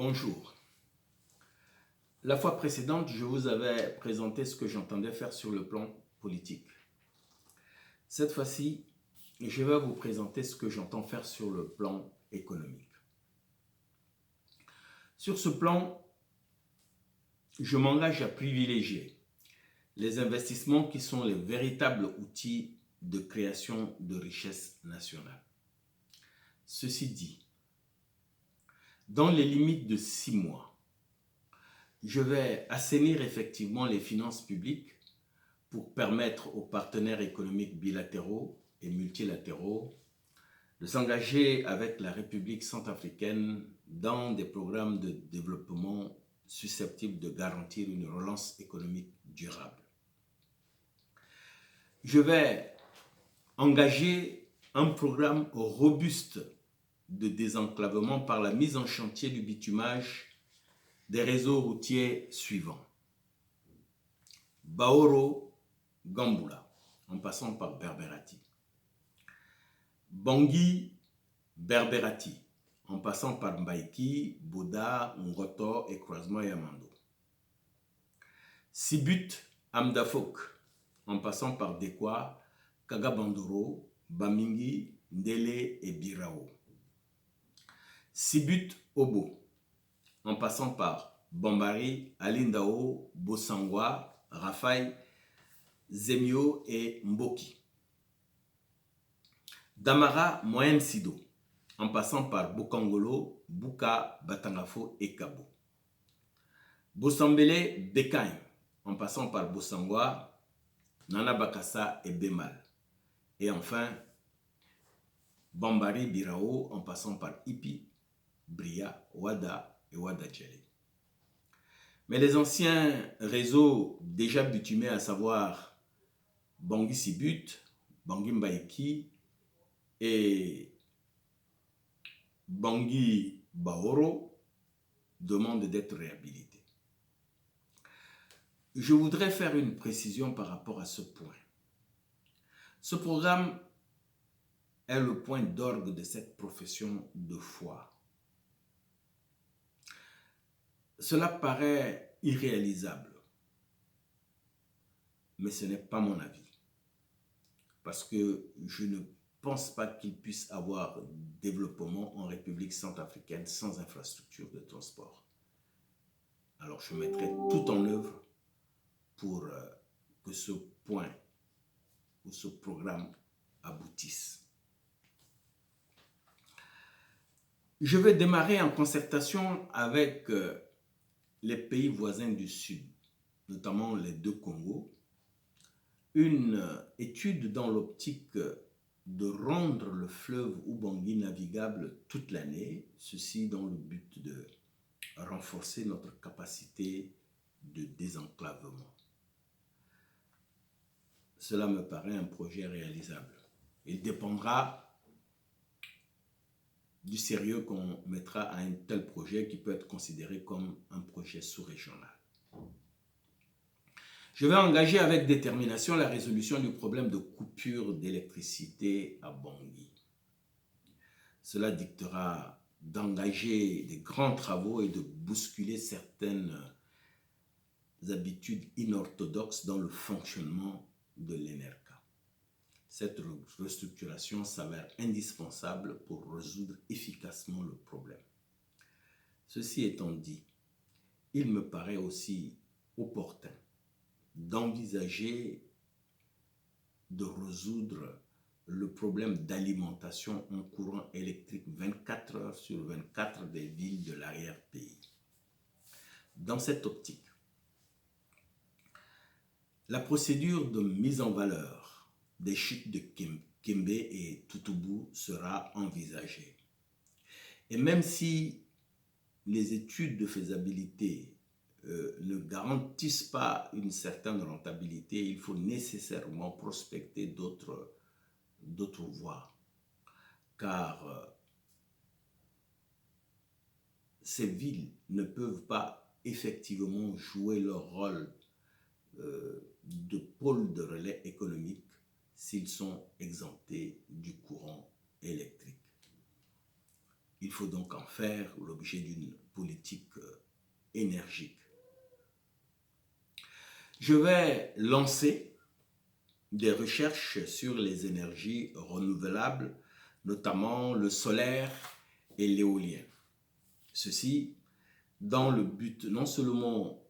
Bonjour. La fois précédente, je vous avais présenté ce que j'entendais faire sur le plan politique. Cette fois-ci, je vais vous présenter ce que j'entends faire sur le plan économique. Sur ce plan, je m'engage à privilégier les investissements qui sont les véritables outils de création de richesse nationale. Ceci dit, dans les limites de 6 mois, je vais assainir effectivement les finances publiques pour permettre aux partenaires économiques bilatéraux et multilatéraux de s'engager avec la République centrafricaine dans des programmes de développement susceptibles de garantir une relance économique durable. Je vais engager un programme robuste de désenclavement par la mise en chantier du bitumage des réseaux routiers suivants. Baoro, Gambula, en passant par Berberati. Bangui, Berberati, en passant par Mbaïki, Bouda, Ngoto et Croisement Yamando. Sibut, Amdafok, en passant par Dekwa, Kagabandoro, Bamingi, Ndele et Birao. Sibut, Obo, en passant par Bambari, Alindao, Bosangwa, Rafai, Zemio et Mboki. Damara Moyen Sido, en passant par Bokangolo, Buka, Batangafo et Kabo. Bosambele Bekaim, en passant par Bosangwa, Nana Bakassa et Bemal. Et enfin, Bambari Birao, en passant par Ipi, Bria, Wada et Wadadjali. Mais les anciens réseaux déjà bitumés, à savoir Bangui Sibut, Bangui Mbaïki et Bangui Baoro, demandent d'être réhabilités. Je voudrais faire une précision par rapport à ce point. Ce programme est le point d'orgue de cette profession de foi. Cela paraît irréalisable, mais ce n'est pas mon avis. Parce que je ne pense pas qu'il puisse avoir développement en République centrafricaine sans infrastructure de transport. Alors je mettrai tout en œuvre pour que ce point ou ce programme aboutisse. Je vais démarrer en concertation avec les pays voisins du Sud, notamment les deux Congos, une étude dans l'optique de rendre le fleuve Ubangui navigable toute l'année, ceci dans le but de renforcer notre capacité de désenclavement. Cela me paraît un projet réalisable. Il dépendra du sérieux qu'on mettra à un tel projet qui peut être considéré comme un projet sous-régional. Je vais engager avec détermination la résolution du problème de coupure d'électricité à Bangui. Cela dictera d'engager des grands travaux et de bousculer certaines habitudes inorthodoxes dans le fonctionnement de l'ENERCA. Cette restructuration s'avère indispensable pour résoudre efficacement le problème. Ceci étant dit, il me paraît aussi opportun d'envisager de résoudre le problème d'alimentation en courant électrique 24 heures sur 24 des villes de l'arrière-pays. Dans cette optique, la procédure de mise en valeur des chutes de Kembe et Tutubu sera envisagée. Et même si les études de faisabilité ne garantissent pas une certaine rentabilité, il faut nécessairement prospecter d'autres voies. Car ces villes ne peuvent pas effectivement jouer leur rôle de pôle de relais économique s'ils sont exemptés du courant électrique. Il faut donc en faire l'objet d'une politique énergique. Je vais lancer des recherches sur les énergies renouvelables, notamment le solaire et l'éolien. Ceci dans le but non seulement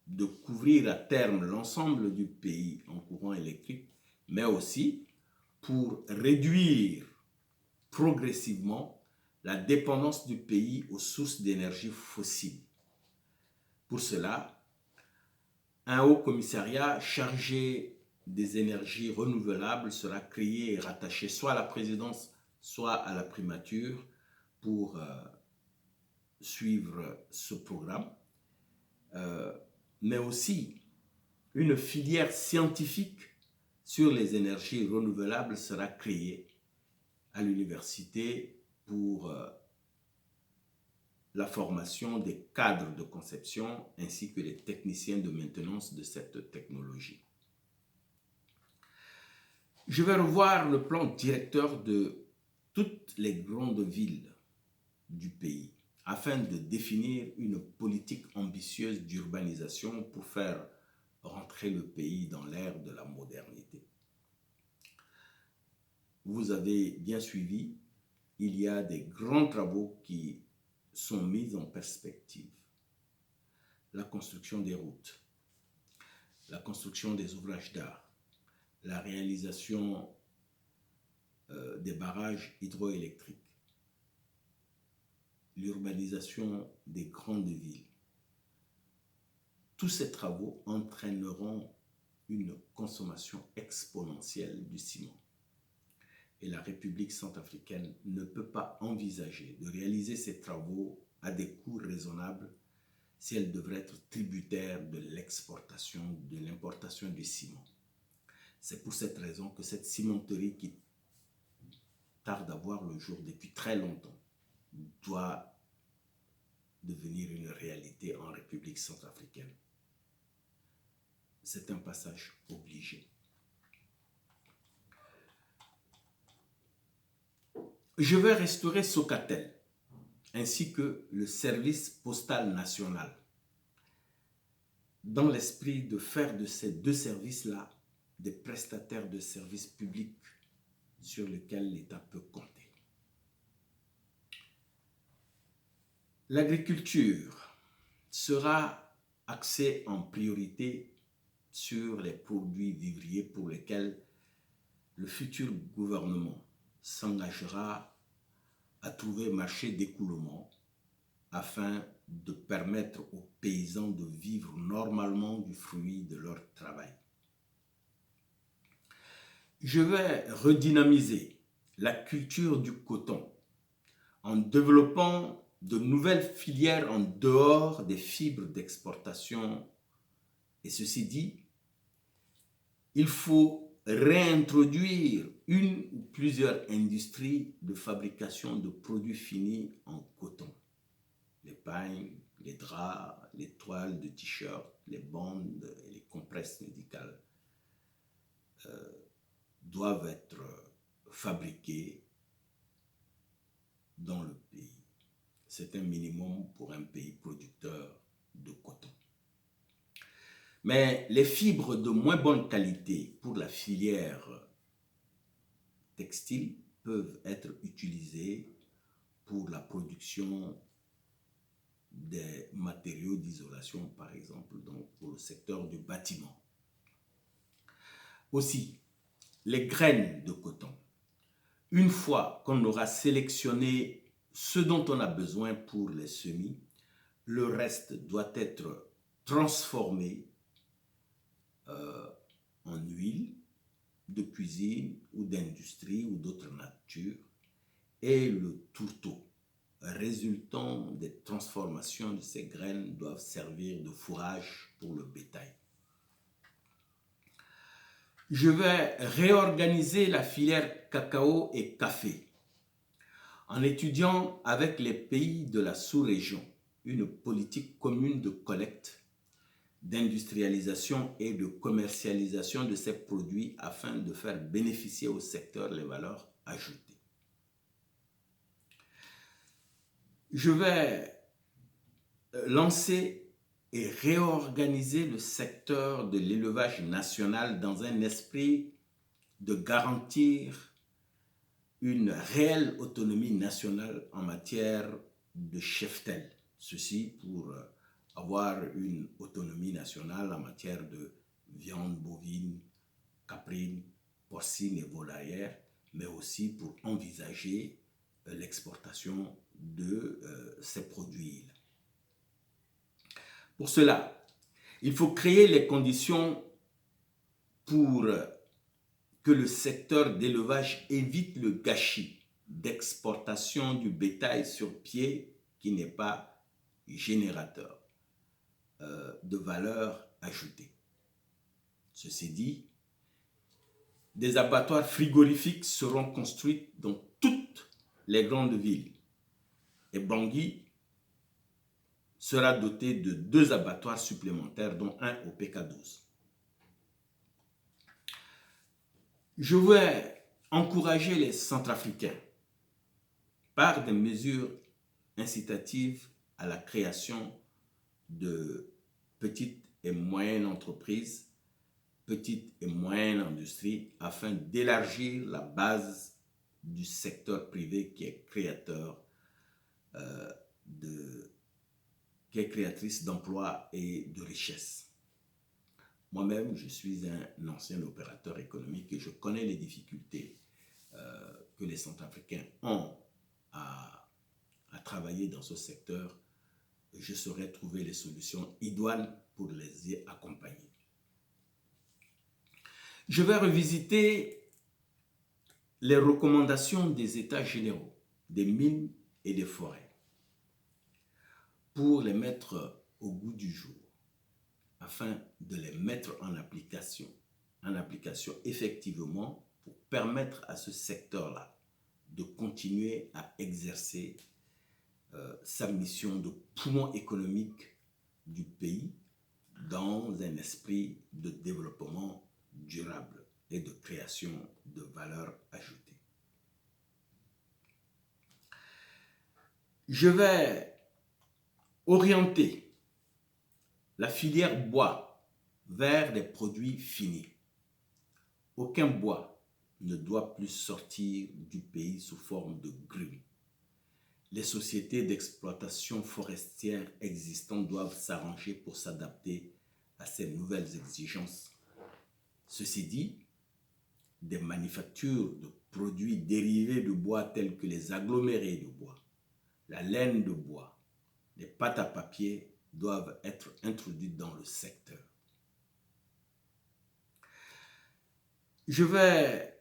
de couvrir à terme l'ensemble du pays en courant électrique, mais aussi pour réduire progressivement la dépendance du pays aux sources d'énergie fossiles. Pour cela, un haut commissariat chargé des énergies renouvelables sera créé et rattaché soit à la présidence, soit à la primature pour suivre ce programme. Mais aussi une filière scientifique sur les énergies renouvelables sera créée à l'université pour la formation des cadres de conception ainsi que les techniciens de maintenance de cette technologie. Je vais revoir le plan directeur de toutes les grandes villes du pays afin de définir une politique ambitieuse d'urbanisation pour faire rentrer le pays dans l'ère de la modernité. Vous avez bien suivi, il y a des grands travaux qui sont mis en perspective. La construction des routes, la construction des ouvrages d'art, la réalisation des barrages hydroélectriques, l'urbanisation des grandes villes. Tous ces travaux entraîneront une consommation exponentielle du ciment. Et la République centrafricaine ne peut pas envisager de réaliser ces travaux à des coûts raisonnables si elle devrait être tributaire de l'exportation, de l'importation du ciment. C'est pour cette raison que cette cimenterie qui tarde à voir le jour depuis très longtemps doit devenir une réalité en République centrafricaine. C'est un passage obligé. Je vais restaurer Socatel ainsi que le service postal national dans l'esprit de faire de ces deux services-là des prestataires de services publics sur lesquels l'État peut compter. L'agriculture sera axée en priorité sur les produits vivriers pour lesquels le futur gouvernement s'engagera à trouver marché d'écoulement afin de permettre aux paysans de vivre normalement du fruit de leur travail. Je vais redynamiser la culture du coton en développant de nouvelles filières en dehors des fibres d'exportation. Et ceci dit, il faut réintroduire une ou plusieurs industries de fabrication de produits finis en coton. Les pagnes, les draps, les toiles de t-shirts, les bandes et les compresses médicales doivent être fabriqués dans le pays. C'est un minimum pour un pays producteur de coton. Mais les fibres de moins bonne qualité pour la filière textile peuvent être utilisées pour la production des matériaux d'isolation, par exemple, donc pour le secteur du bâtiment. Aussi, les graines de coton. Une fois qu'on aura sélectionné ce dont on a besoin pour les semis, le reste doit être transformé en huile de cuisine ou d'industrie ou d'autre nature, et le tourteau résultant des transformations de ces graines doivent servir de fourrage pour le bétail. Je vais réorganiser la filière cacao et café en étudiant avec les pays de la sous-région une politique commune de collecte, d'industrialisation et de commercialisation de ces produits afin de faire bénéficier au secteur les valeurs ajoutées. Je vais lancer et réorganiser le secteur de l'élevage national dans un esprit de garantir une réelle autonomie nationale en matière de cheptel. Ceci pour avoir une autonomie nationale en matière de viande bovine, caprine, porcine et volaillère, mais aussi pour envisager l'exportation de ces produits-là. Pour cela, il faut créer les conditions pour que le secteur d'élevage évite le gâchis d'exportation du bétail sur pied qui n'est pas générateur de valeur ajoutée. Ceci dit, des abattoirs frigorifiques seront construits dans toutes les grandes villes et Bangui sera doté de 2 abattoirs supplémentaires, dont un au PK12. Je vais encourager les Centrafricains par des mesures incitatives à la création de petites et moyennes entreprises, petites et moyennes industries, afin d'élargir la base du secteur privé qui est créatrice d'emplois et de richesses. Moi-même, je suis un ancien opérateur économique et je connais les difficultés que les Centrafricains ont à travailler dans ce secteur. Je saurais trouver les solutions idoines pour les y accompagner. Je vais revisiter les recommandations des États généraux des mines et des forêts pour les mettre au goût du jour, afin de les mettre en application effectivement pour permettre à ce secteur-là de continuer à exercer sa mission de poumon économique du pays dans un esprit de développement durable et de création de valeur ajoutée. Je vais orienter la filière bois vers des produits finis. Aucun bois ne doit plus sortir du pays sous forme de grumes. Les sociétés d'exploitation forestière existantes doivent s'arranger pour s'adapter à ces nouvelles exigences. Ceci dit, des manufactures de produits dérivés de bois tels que les agglomérés de bois, la laine de bois, les pâtes à papier doivent être introduites dans le secteur. Je vais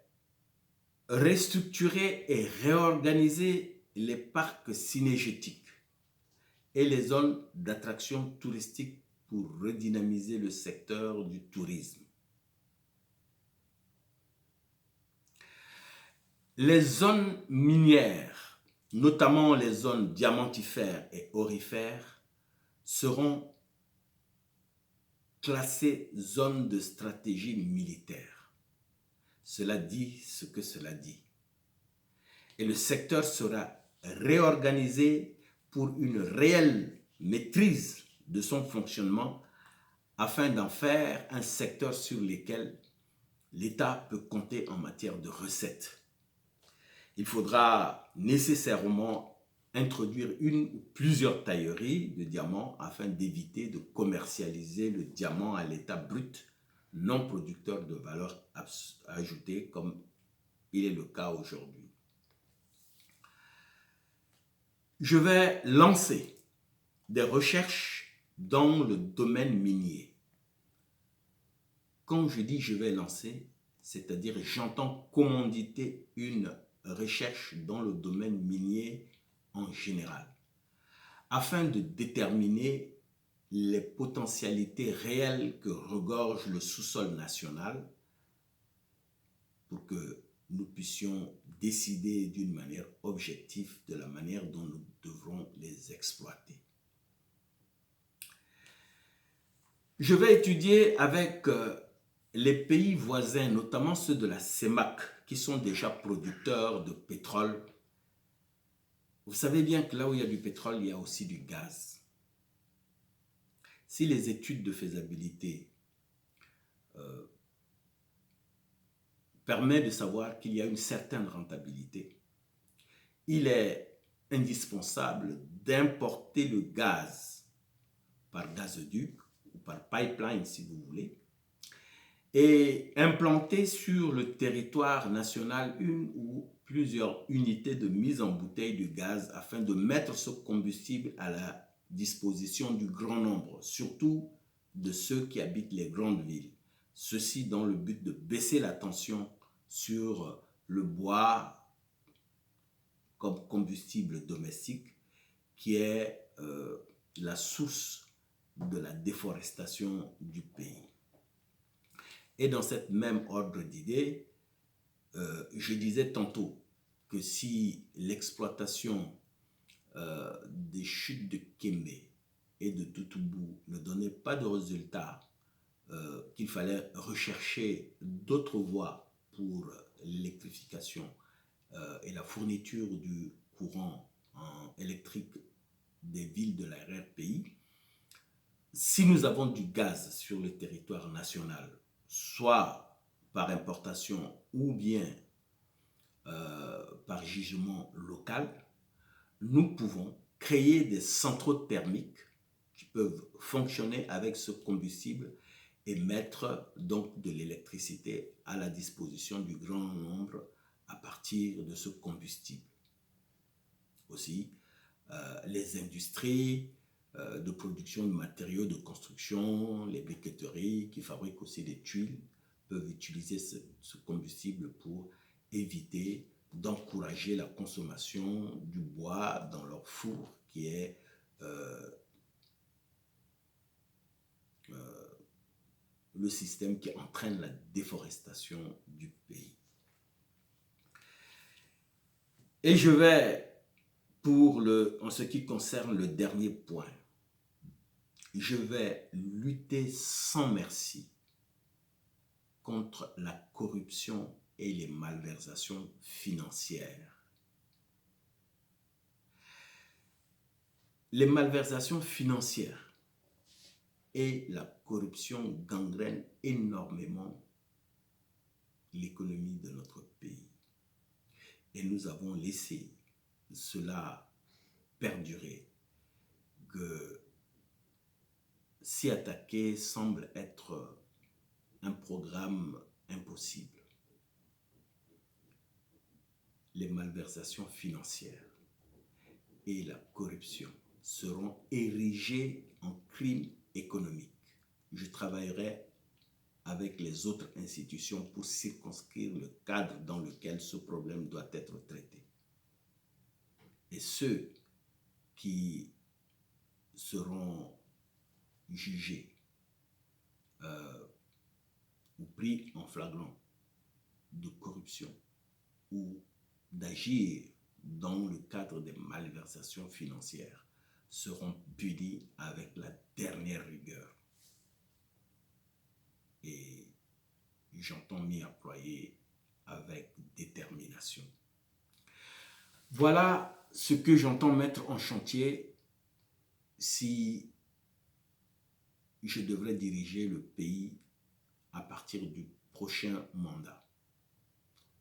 restructurer et réorganiser les parcs cynégétiques et les zones d'attraction touristique pour redynamiser le secteur du tourisme. Les zones minières, notamment les zones diamantifères et aurifères, seront classées zones de stratégie militaire. Cela dit ce que cela dit. Et le secteur sera réorganisé pour une réelle maîtrise de son fonctionnement afin d'en faire un secteur sur lequel l'État peut compter en matière de recettes. Il faudra nécessairement introduire une ou plusieurs tailleries de diamants afin d'éviter de commercialiser le diamant à l'état brut, non producteur de valeur ajoutée comme il est le cas aujourd'hui. Je vais lancer des recherches dans le domaine minier. Quand je dis je vais lancer, c'est-à-dire j'entends commanditer une recherche dans le domaine minier en général, afin de déterminer les potentialités réelles que regorge le sous-sol national pour que nous puissions décider d'une manière objective de la manière dont nous devrons les exploiter. Je vais étudier avec les pays voisins, notamment ceux de la CEMAC, qui sont déjà producteurs de pétrole. Vous savez bien que là où il y a du pétrole, il y a aussi du gaz. Si les études de faisabilité permettent de savoir qu'il y a une certaine rentabilité, il est indispensable d'importer le gaz par gazoduc ou par pipeline si vous voulez, et implanter sur le territoire national une ou plusieurs unités de mise en bouteille de gaz afin de mettre ce combustible à la disposition du grand nombre, surtout de ceux qui habitent les grandes villes. Ceci dans le but de baisser la tension sur le bois comme combustible domestique qui est la source de la déforestation du pays. Et dans cette même ordre d'idées, je disais tantôt que si l'exploitation des chutes de Kémé et de Toutoubou ne donnait pas de résultats, qu'il fallait rechercher d'autres voies pour l'électrification et la fourniture du courant électrique des villes de l'arrière-pays, si nous avons du gaz sur le territoire national, soit par importation ou bien par gisement local, nous pouvons créer des centraux thermiques qui peuvent fonctionner avec ce combustible et mettre donc de l'électricité à la disposition du grand nombre à partir de ce combustible. Aussi, les industries de production de matériaux de construction, les briqueteries qui fabriquent aussi des tuiles peuvent utiliser ce combustible pour éviter d'encourager la consommation du bois dans leur four qui est le système qui entraîne la déforestation du pays. Et je vais, en ce qui concerne le dernier point, je vais lutter sans merci contre la corruption et les malversations financières. Les malversations financières et la corruption gangrènent énormément l'économie de notre pays. Et nous avons laissé cela perdurer, que s'y attaquer semble être un programme impossible. Les malversations financières et la corruption seront érigées en crimes économiques. Je travaillerai avec les autres institutions pour circonscrire le cadre dans lequel ce problème doit être traité. Et ceux qui seront jugés ou pris en flagrant de corruption ou d'agir dans le cadre des malversations financières seront punis avec la dernière rigueur. Et j'entends m'y employer avec détermination. Voilà ce que j'entends mettre en chantier si je devrais diriger le pays à partir du prochain mandat.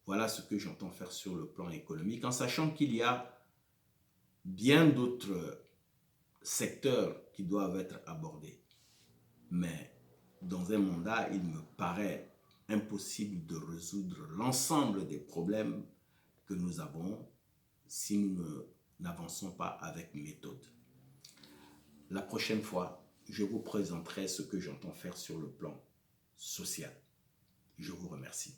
Voilà ce que j'entends faire sur le plan économique, en sachant qu'il y a bien d'autres secteurs qui doivent être abordés. Mais dans un mandat, il me paraît impossible de résoudre l'ensemble des problèmes que nous avons si nous n'avançons pas avec méthode. La prochaine fois, je vous présenterai ce que j'entends faire sur le plan social. Je vous remercie.